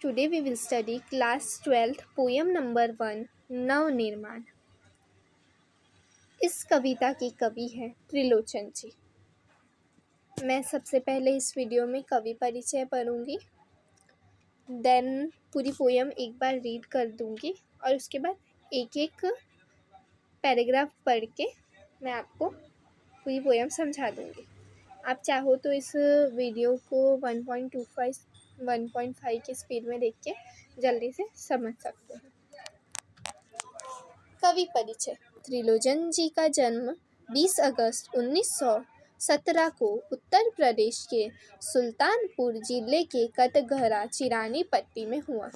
Today we will study class 12th poem number 1 Navnirman. इस कविता के कवि हैं त्रिलोचन जी। मैं सबसे पहले इस वीडियो में कवि परिचय पढ़ूंगी, देन पूरी पोयम एक बार रीड कर दूंगी और उसके बाद एक एक पैराग्राफ पढ़ के मैं आपको पूरी पोयम समझा दूंगी। आप चाहो तो इस वीडियो को 1.25 1.5 की स्पीड में देख के जल्दी से समझ सकते हैं। कवि परिचय। त्रिलोचन जी का जन्म 20 अगस्त 1917 को उत्तर प्रदेश के सुल्तानपुर जिले के कटघरा चिरानी पट्टी में हुआ।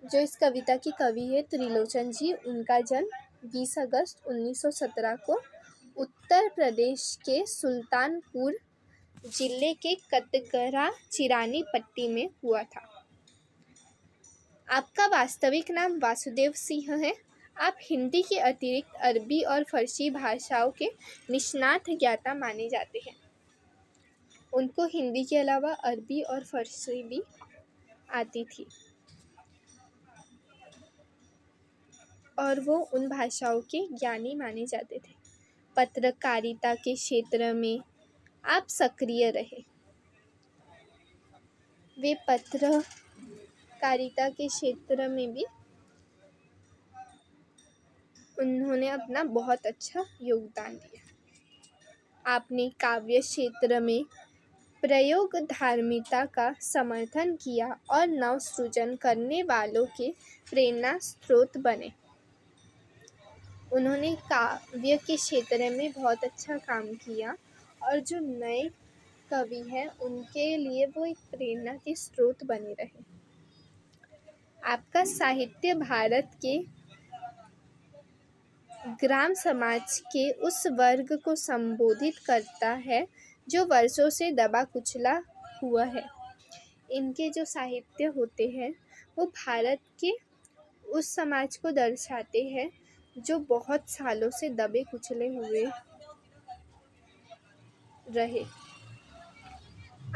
जो इस कविता की कवि है त्रिलोचन जी, उनका जन्म 20 अगस्त 1917 को उत्तर प्रदेश के सुल्तानपुर जिले के कटघरा चिरानी पट्टी में हुआ था। आपका वास्तविक नाम वासुदेव सिंह है। आप हिंदी के अतिरिक्त अरबी और फारसी भाषाओं के निष्णात ज्ञाता माने जाते हैं। उनको हिंदी के अलावा अरबी और फारसी भी आती थी और वो उन भाषाओं के ज्ञानी माने जाते थे। पत्रकारिता के क्षेत्र में आप सक्रिय रहे। वे पत्रकारिता के क्षेत्र में भी उन्होंने अपना बहुत अच्छा योगदान दिया। आपने काव्य क्षेत्र में प्रयोग धार्मिकता का समर्थन किया और नव सृजन करने वालों के प्रेरणा स्रोत बने। उन्होंने काव्य के क्षेत्र में बहुत अच्छा काम किया और जो नए कवि हैं उनके लिए वो एक प्रेरणा के स्रोत बने रहे। आपका साहित्य भारत के ग्राम समाज के उस वर्ग को संबोधित करता है जो वर्षों से दबा कुचला हुआ है। इनके जो साहित्य होते हैं वो भारत के उस समाज को दर्शाते हैं जो बहुत सालों से दबे कुचले हुए रहे।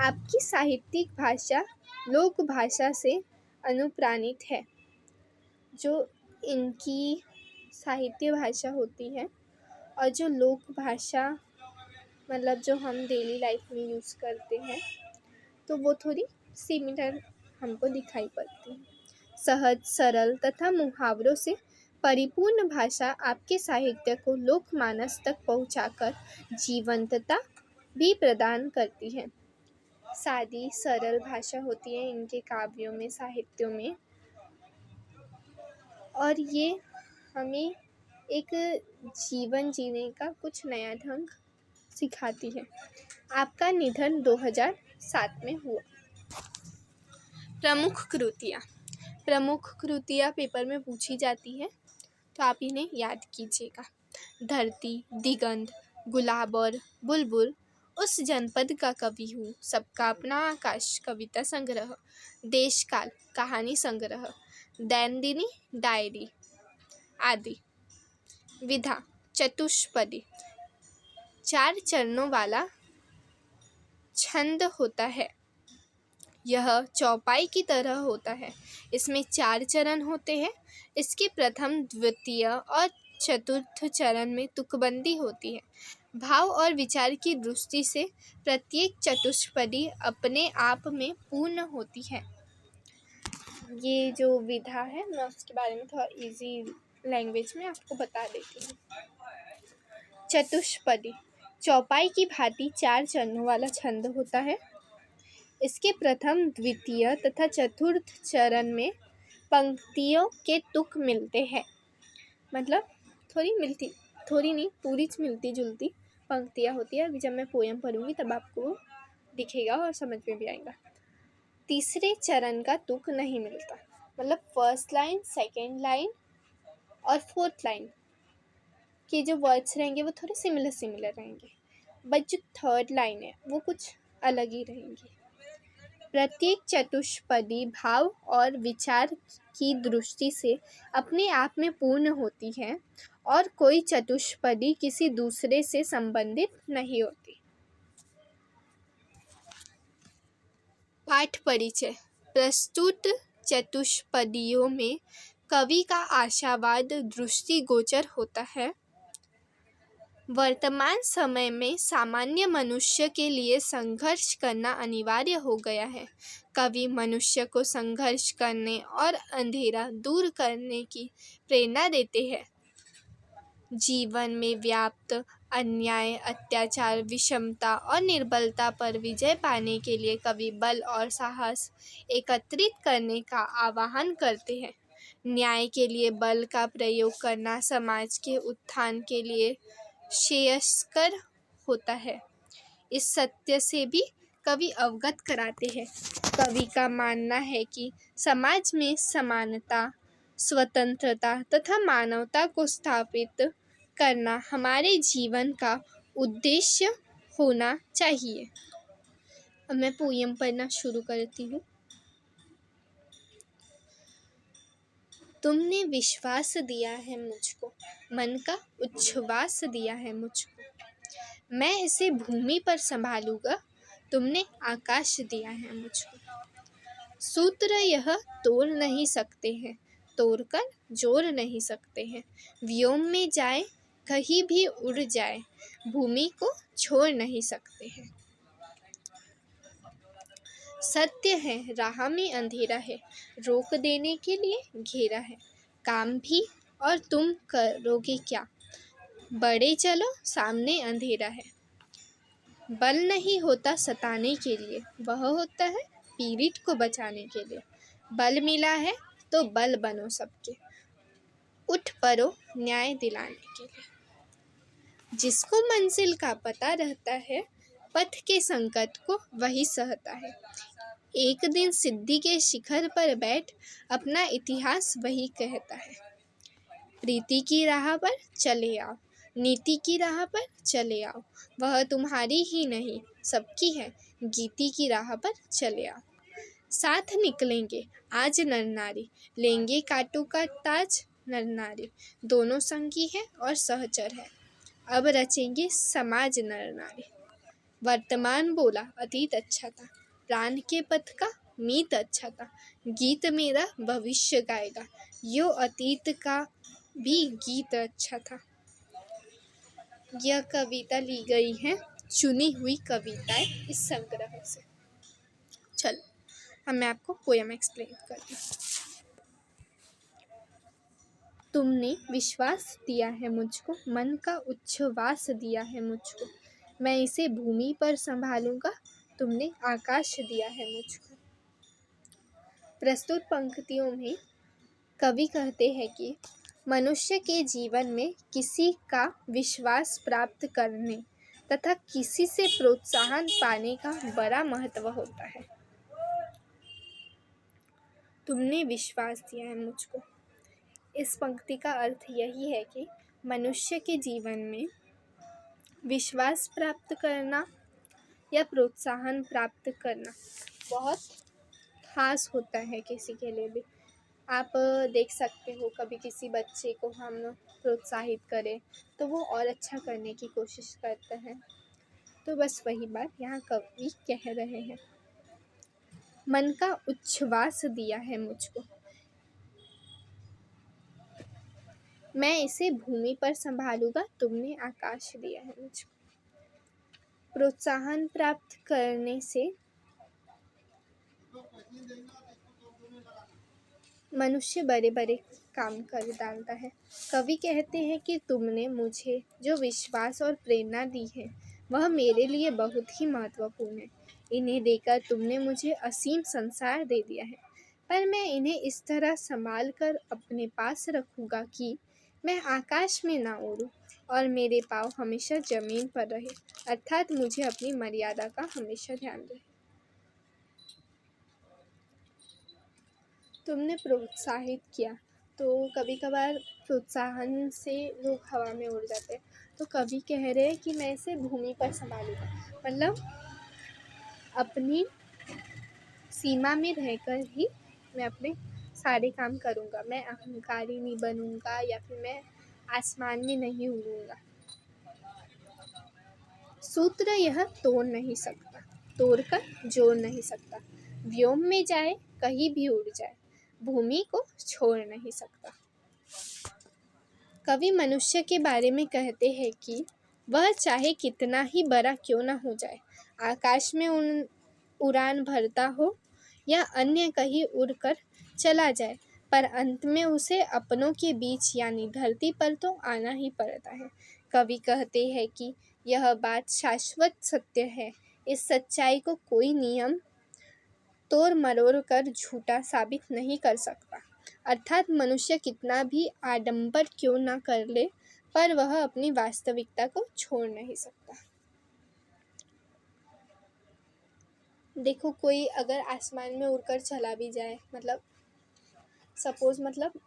आपकी साहित्यिक भाषा लोक भाषा से अनुप्राणित है। जो इनकी साहित्य भाषा होती है और जो लोक भाषा मतलब जो हम डेली लाइफ में यूज़ करते हैं तो वो थोड़ी सिमिलर हमको दिखाई पड़ती है। सहज, सरल तथा मुहावरों से परिपूर्ण भाषा आपके साहित्य को लोकमानस तक पहुंचाकर जीवंतता भी प्रदान करती है। सादी सरल भाषा होती है इनके काव्यों में, साहित्यों में, और ये हमें एक जीवन जीने का कुछ नया ढंग सिखाती है। आपका निधन 2007 में हुआ। प्रमुख कृतियाँ पेपर में पूछी जाती है तो आप इन्हें याद कीजिएगा। धरती, दिगंत, गुलाब और बुलबुल, उस जनपद का कवि हूँ, सबका अपना आकाश कविता संग्रह, देशकाल कहानी संग्रह, दैनंदिनी डायरी आदि। विधा चतुष्पदी 4 चरणों वाला छंद होता है। यह चौपाई की तरह होता है। इसमें 4 चरण होते हैं। इसके प्रथम, द्वितीय और चतुर्थ चरण में तुकबंदी होती है। भाव और विचार की दृष्टि से प्रत्येक चतुष्पदी अपने आप में पूर्ण होती है। ये जो विधा है मैं उसके बारे में थोड़ा इजी लैंग्वेज में आपको बता देती हूँ। चतुष्पदी चौपाई की भांति 4 चरणों वाला छंद होता है। इसके प्रथम, द्वितीय तथा चतुर्थ चरण में पंक्तियों के तुक मिलते हैं। मतलब थोड़ी नहीं, पूरी मिलती जुलती पंक्तियाँ होती है। अभी जब मैं पोयम पढ़ूंगी तब आपको दिखेगा और समझ में भी आएगा। तीसरे चरण का तुक नहीं मिलता, मतलब फर्स्ट लाइन, सेकेंड लाइन और फोर्थ लाइन के जो वर्ड्स रहेंगे वो थोड़े सिमिलर रहेंगे, बट जो थर्ड लाइन है वो कुछ अलग ही रहेंगी। प्रत्येक चतुष्पदी भाव और विचार की दृष्टि से अपने आप में पूर्ण होती है और कोई चतुष्पदी किसी दूसरे से संबंधित नहीं होती। पाठ परिचय। प्रस्तुत चतुष्पदियों में कवि का आशावाद दृष्टिगोचर होता है। वर्तमान समय में सामान्य मनुष्य के लिए संघर्ष करना अनिवार्य हो गया है। कवि मनुष्य को संघर्ष करने और अंधेरा दूर करने की प्रेरणा देते हैं। जीवन में व्याप्त अन्याय, अत्याचार, विषमता और निर्बलता पर विजय पाने के लिए कवि बल और साहस एकत्रित करने का आह्वान करते हैं। न्याय के लिए बल का प्रयोग करना समाज के उत्थान के लिए श्रेयस्कर होता है। इस सत्य से भी कवि अवगत कराते हैं। कवि का मानना है कि समाज में समानता, स्वतंत्रता तथा मानवता को स्थापित करना हमारे जीवन का उद्देश्य होना चाहिए। अब मैं पोयम पढ़ना शुरू करती हूँ। तुमने विश्वास दिया है मुझको, मन का उच्छ्वास दिया है मुझको, मैं इसे भूमि पर संभालूंगा, तुमने आकाश दिया है मुझको। सूत्र यह तोड़ नहीं सकते हैं, तोड़कर जोड़ नहीं सकते हैं। व्योम में जाए, कहीं भी उड़ जाए, भूमि को छोड़ नहीं सकते हैं। सत्य है, राह में अंधेरा है, रोक देने के लिए घेरा है। काम भी और तुम करोगे क्या, बढ़े चलो सामने अंधेरा है। बल नहीं होता सताने के लिए, वह होता है पीड़ित को बचाने के लिए। बल मिला है तो बल बनो सबके, उठ पड़ो न्याय दिलाने के लिए। जिसको मंजिल का पता रहता है, पथ के संकट को वही सहता है। एक दिन सिद्धि के शिखर पर बैठ अपना इतिहास वही कहता है। प्रीति की राह पर चले आओ, नीति की राह पर चले आओ, वह तुम्हारी ही नहीं सबकी है, गीति की राह पर चले आओ। साथ निकलेंगे आज नर नारी, लेंगे कांटों का ताज नर नारी। दोनों संगी है और सहचर है, अब रचेंगे समाज नर नारी। वर्तमान बोला अतीत अच्छा था, प्राण के पथ का मीत अच्छा था। गीत मेरा भविष्य गाएगा, यो अतीत का भी गीत अच्छा था। यह कविता ली गई है चुनी हुई कविताएं इस संग्रह से। चलो अब मैं आपको पोयम एक्सप्लेन करती हूँ। तुमने विश्वास दिया है मुझको, मन का उच्छ्वास दिया है मुझको, मैं इसे भूमि पर संभालूंगा, तुमने आकाश दिया है मुझको। प्रस्तुत पंक्तियों में कवि कहते हैं कि मनुष्य के जीवन में किसी का विश्वास प्राप्त करने तथा किसी से प्रोत्साहन पाने का बड़ा महत्व होता है। तुमने विश्वास दिया है मुझको, इस पंक्ति का अर्थ यही है कि मनुष्य के जीवन में विश्वास प्राप्त करना या प्रोत्साहन प्राप्त करना बहुत खास होता है किसी के लिए भी। आप देख सकते हो कभी किसी बच्चे को हम प्रोत्साहित करें तो वो और अच्छा करने की कोशिश करते हैं। तो बस वही बात यहाँ कवि कह रहे हैं। मन का उच्छ्वास दिया है मुझको, मैं इसे भूमि पर संभालूंगा, तुमने आकाश दिया है मुझको। प्रोत्साहन प्राप्त करने से मनुष्य बड़े बड़े काम कर डालता है। कवि कहते हैं कि तुमने मुझे जो विश्वास और प्रेरणा दी है वह मेरे लिए बहुत ही महत्वपूर्ण है। इन्हें देकर तुमने मुझे असीम संसार दे दिया है, पर मैं इन्हें इस तरह संभाल कर अपने पास रखूँगा कि मैं आकाश में ना उड़ूँ और मेरे पाँव हमेशा ज़मीन पर रहे, अर्थात मुझे अपनी मर्यादा का हमेशा ध्यान रहे। तुमने प्रोत्साहित किया, तो कभी कभार प्रोत्साहन से लोग हवा में उड़ जाते हैं। तो कवि कह रहे हैं कि मैं इसे भूमि पर संभालूंगा, मतलब अपनी सीमा में रहकर ही मैं अपने सारे काम करूँगा। मैं अहंकारी नहीं बनूँगा या फिर मैं आसमान में नहीं उड़ूँगा। सूत्र यह तोड़ नहीं सकता, तोड़कर जोड़ नहीं सकता। व्योम में जाए, कहीं भी उड़ जाए, भूमि को छोड़ नहीं सकता। कवि मनुष्य के बारे में कहते हैं कि वह चाहे कितना ही बड़ा क्यों न हो जाए, आकाश में उड़ान भरता हो या अन्य कहीं उड़कर चला जाए, पर अंत में उसे अपनों के बीच यानी धरती पर तो आना ही पड़ता है। कवि कहते हैं कि यह बात शाश्वत सत्य है, इस सच्चाई को कोई नियम तोड़ मरोड़ कर झूठा साबित नहीं कर सकता। अर्थात मनुष्य कितना भी आडंबर क्यों न कर ले, पर वह अपनी वास्तविकता को छोड़ नहीं सकता। देखो, कोई अगर आसमान में उड़कर चला भी जाए, मतलब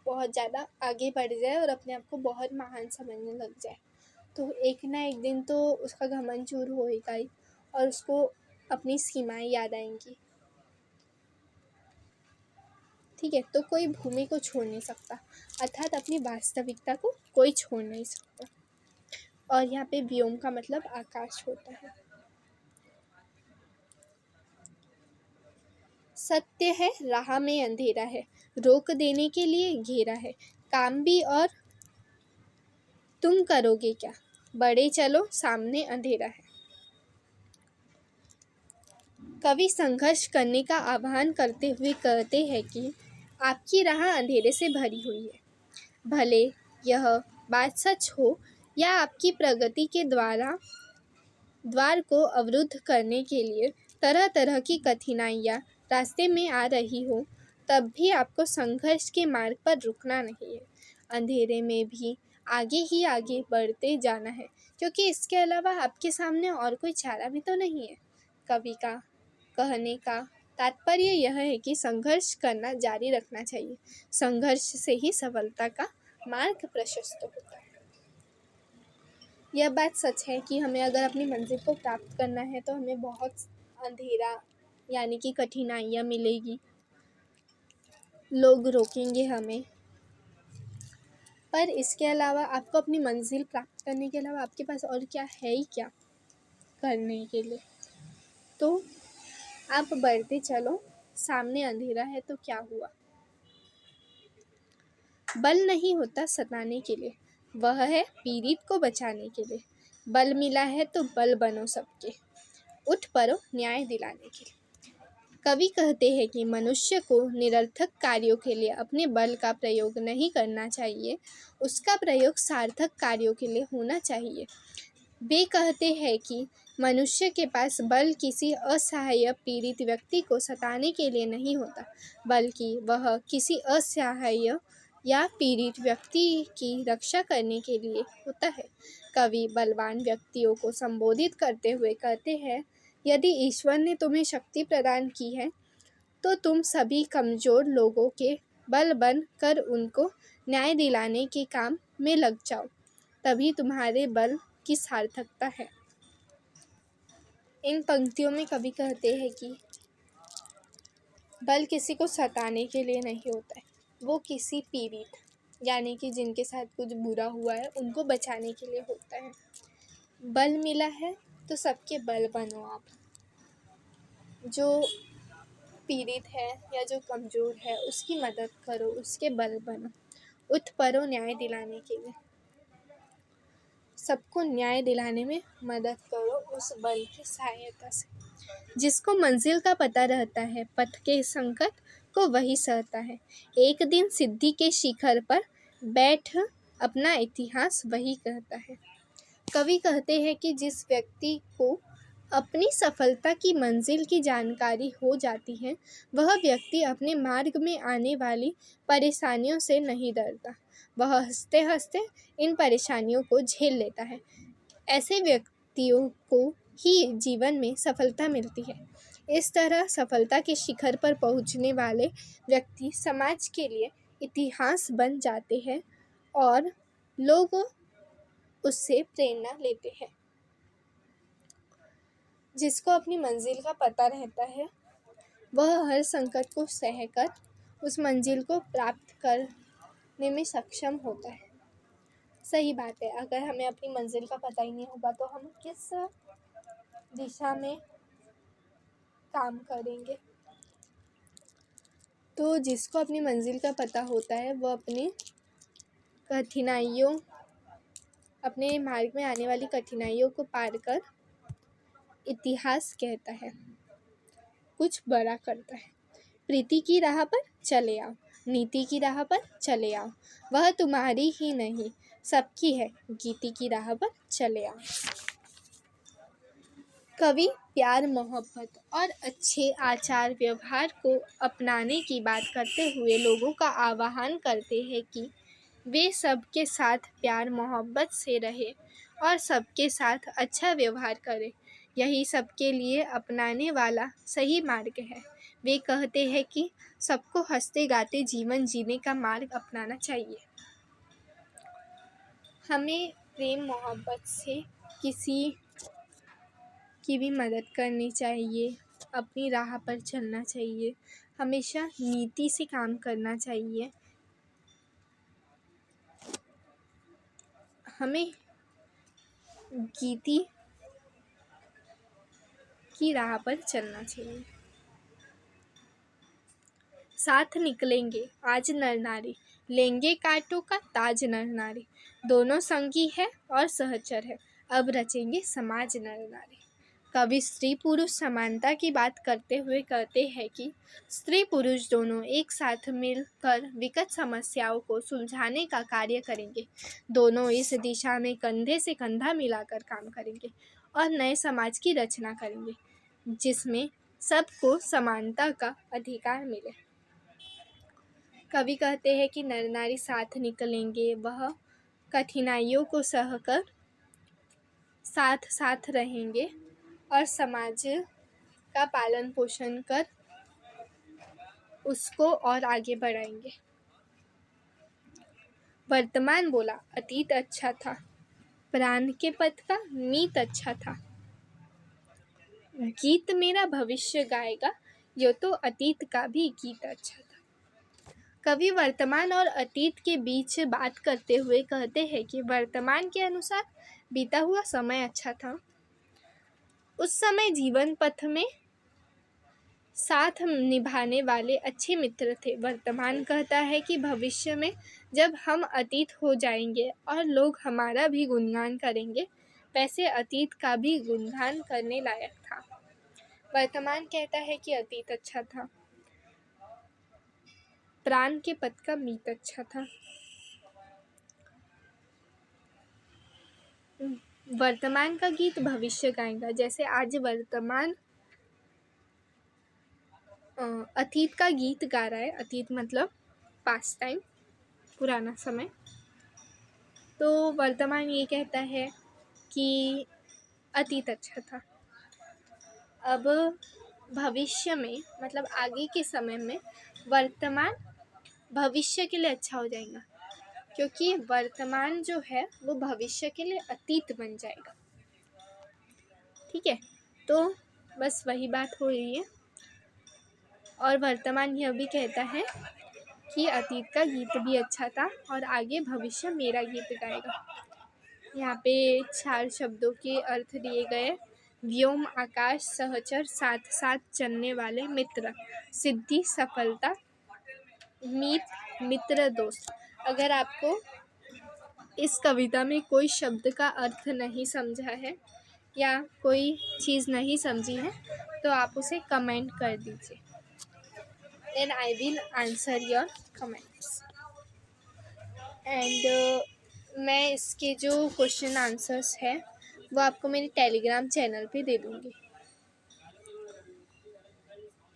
बहुत ज़्यादा आगे बढ़ जाए और अपने आप को बहुत महान समझने लग जाए, तो एक ना एक दिन तो उसका घमंड चूर होएगा ही और उसको अपनी सीमाएं याद आएंगी। ठीक है, तो कोई भूमि को छोड़ नहीं सकता, अर्थात अपनी वास्तविकता को कोई छोड़ नहीं सकता। और यहाँ पे व्योम का मतलब आकाश होता है। सत्य है, राह में अंधेरा है, रोक देने के लिए घेरा है, काम भी और तुम करोगे क्या, बड़े चलो सामने अंधेरा है। कवि संघर्ष करने का आह्वान करते हुए कहते हैं कि आपकी राह अंधेरे से भरी हुई है, भले यह बात सच हो या आपकी प्रगति के द्वार को अवरुद्ध करने के लिए तरह तरह की कठिनाइयाँ रास्ते में आ रही हो, तब भी आपको संघर्ष के मार्ग पर रुकना नहीं है। अंधेरे में भी आगे ही आगे बढ़ते जाना है, क्योंकि इसके अलावा आपके सामने और कोई चारा भी तो नहीं है। कवि का कहने का तात्पर्य यह है कि संघर्ष करना जारी रखना चाहिए। संघर्ष से ही सफलता का मार्ग प्रशस्त होता है। यह बात सच है कि हमें अगर अपनी मंजिल को प्राप्त करना है तो हमें बहुत अंधेरा यानी कि कठिनाइयाँ मिलेगी, लोग रोकेंगे हमें, पर इसके अलावा आपको अपनी मंजिल प्राप्त करने के अलावा आपके पास और क्या है ही क्या करने के लिए। तो आप बढ़ते चलो, सामने अंधेरा है तो क्या हुआ। बल नहीं होता सताने के लिए, वह है पीड़ित को बचाने के लिए। बल मिला है तो बल बनो सबके, उठ पड़ो न्याय दिलाने के लिए। कवि कहते हैं कि मनुष्य को निरर्थक कार्यों के लिए अपने बल का प्रयोग नहीं करना चाहिए, उसका प्रयोग सार्थक कार्यों के लिए होना चाहिए। वे कहते हैं कि मनुष्य के पास बल किसी असहाय पीड़ित व्यक्ति को सताने के लिए नहीं होता, बल्कि वह किसी असहाय या पीड़ित व्यक्ति की रक्षा करने के लिए होता है। कवि बलवान व्यक्तियों को संबोधित करते हुए कहते हैं, यदि ईश्वर ने तुम्हें शक्ति प्रदान की है तो तुम सभी कमज़ोर लोगों के बल बन कर उनको न्याय दिलाने के काम में लग जाओ, तभी तुम्हारे बल की सार्थकता है। इन पंक्तियों में कवि कहते हैं कि बल किसी को सताने के लिए नहीं होता है, वो किसी पीड़ित यानी कि जिनके साथ कुछ बुरा हुआ है उनको बचाने के लिए होता है। बल मिला है तो सबके बल बनो आप, जो पीड़ित है या जो कमज़ोर है उसकी मदद करो, उसके बल बनो, उठ पड़ो न्याय दिलाने के लिए। सबको न्याय दिलाने में मदद करो उस बल की सहायता से। जिसको मंजिल का पता रहता है, पथ के संकट को वही सहता है। एक दिन सिद्धि के शिखर पर बैठ अपना इतिहास वही कहता है। कवि कहते हैं कि जिस व्यक्ति को अपनी सफलता की मंजिल की जानकारी हो जाती है, वह व्यक्ति अपने मार्ग में आने वाली परेशानियों से नहीं डरता, वह हंसते हंसते इन परेशानियों को झेल लेता है। ऐसे व्यक्तियों को ही जीवन में सफलता मिलती है। इस तरह सफलता के शिखर पर पहुंचने वाले व्यक्ति समाज के लिए इतिहास बन जाते हैं और लोग उससे प्रेरणा लेते हैं। जिसको अपनी मंजिल का पता रहता है, वह हर संकट को सहकर उस मंजिल को प्राप्त करने में सक्षम होता है। सही बात है, अगर हमें अपनी मंजिल का पता ही नहीं होगा तो हम किस दिशा में काम करेंगे। तो जिसको अपनी मंजिल का पता होता है वो अपनी कठिनाइयों अपने मार्ग में आने वाली कठिनाइयों को पार कर इतिहास कहता है, कुछ बड़ा करता है। प्रीति की राह पर चले आओ, नीति की राह पर चले आओ, वह तुम्हारी ही नहीं सबकी है, गीति की राह पर चले आओ। कवि प्यार मोहब्बत और अच्छे आचार व्यवहार को अपनाने की बात करते हुए लोगों का आह्वान करते हैं कि वे सबके साथ प्यार मोहब्बत से रहे और सबके साथ अच्छा व्यवहार करें। यही सबके लिए अपनाने वाला सही मार्ग है। वे कहते हैं कि सबको हंसते गाते जीवन जीने का मार्ग अपनाना चाहिए। हमें प्रेम मोहब्बत से किसी की भी मदद करनी चाहिए, अपनी राह पर चलना चाहिए, हमेशा नीति से काम करना चाहिए। हमें गीति की राह पर चलना चाहिए। साथ निकलेंगे आज नर नारी, लेंगे कांटों का ताज नर नारी, दोनों संगी है और सहचर है, अब रचेंगे समाज नर नारी। कवि स्त्री पुरुष समानता की बात करते हुए कहते हैं कि स्त्री पुरुष दोनों एक साथ मिलकर विकट समस्याओं को सुलझाने का कार्य करेंगे। दोनों इस दिशा में कंधे से कंधा मिलाकर काम करेंगे और नए समाज की रचना करेंगे जिसमें सबको समानता का अधिकार मिले। कवि कहते हैं कि नर नारी साथ निकलेंगे, वह कठिनाइयों को सहकर साथ साथ रहेंगे और समाज का पालन पोषण कर उसको और आगे बढ़ाएंगे। वर्तमान बोला अतीत अच्छा था, प्राण के पथ का मीत अच्छा था, गीत मेरा भविष्य गाएगा, यो तो अतीत का भी गीत अच्छा था। कवि वर्तमान और अतीत के बीच बात करते हुए कहते हैं कि वर्तमान के अनुसार बीता हुआ समय अच्छा था। उस समय जीवन पथ में साथ निभाने वाले अच्छे मित्र थे। वर्तमान कहता है कि भविष्य में जब हम अतीत हो जाएंगे और लोग हमारा भी गुणगान करेंगे, वैसे अतीत का भी गुणगान करने लायक था। वर्तमान कहता है कि अतीत अच्छा था, प्राण के पथ का मीत अच्छा था। वर्तमान का गीत भविष्य गाएगा। जैसे आज वर्तमान अतीत का गीत गा रहा है। अतीत मतलब पास्ट टाइम, पुराना समय। तो वर्तमान ये कहता है कि अतीत अच्छा था। अब भविष्य में मतलब आगे के समय में वर्तमान भविष्य के लिए अच्छा हो जाएगा, क्योंकि वर्तमान जो है वो भविष्य के लिए अतीत बन जाएगा। ठीक है, तो बस वही बात हो रही है। और वर्तमान यह भी कहता है कि अतीत का गीत भी अच्छा था और आगे भविष्य मेरा गीत गाएगा। यहाँ पे 4 शब्दों के अर्थ दिए गए। व्योम आकाश, सहचर, साथ साथ चलने वाले, मित्र, सिद्धि सफलता, मीत मित्र दोस्त। अगर आपको इस कविता में कोई शब्द का अर्थ नहीं समझा है या कोई चीज़ नहीं समझी है तो आप उसे कमेंट कर दीजिए, then I will answer your comments. And मैं इसके जो क्वेश्चन आंसर्स है वो आपको मेरे टेलीग्राम चैनल पे दे दूँगी।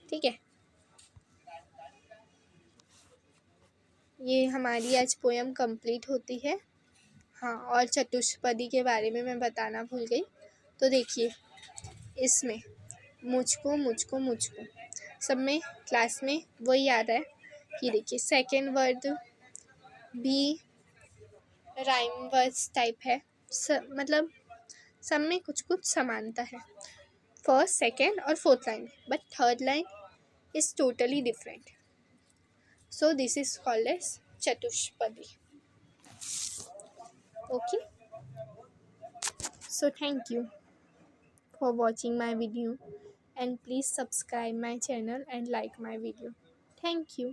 ठीक है, ये हमारी आज पोयम कंप्लीट होती है। हाँ, और चतुष्पदी के बारे में मैं बताना भूल गई। तो देखिए, इसमें मुझको मुझको मुझको सब में क्लास में वही आ रहा है कि देखिए सेकेंड वर्ड भी राइम वर्ड्स टाइप है। मतलब सब में कुछ कुछ समानता है, फर्स्ट, सेकेंड और fourth line, but third line is totally different. So this is called as Chatushpadi. Okay. So thank you for watching my video and please subscribe my channel and like my video. Thank you.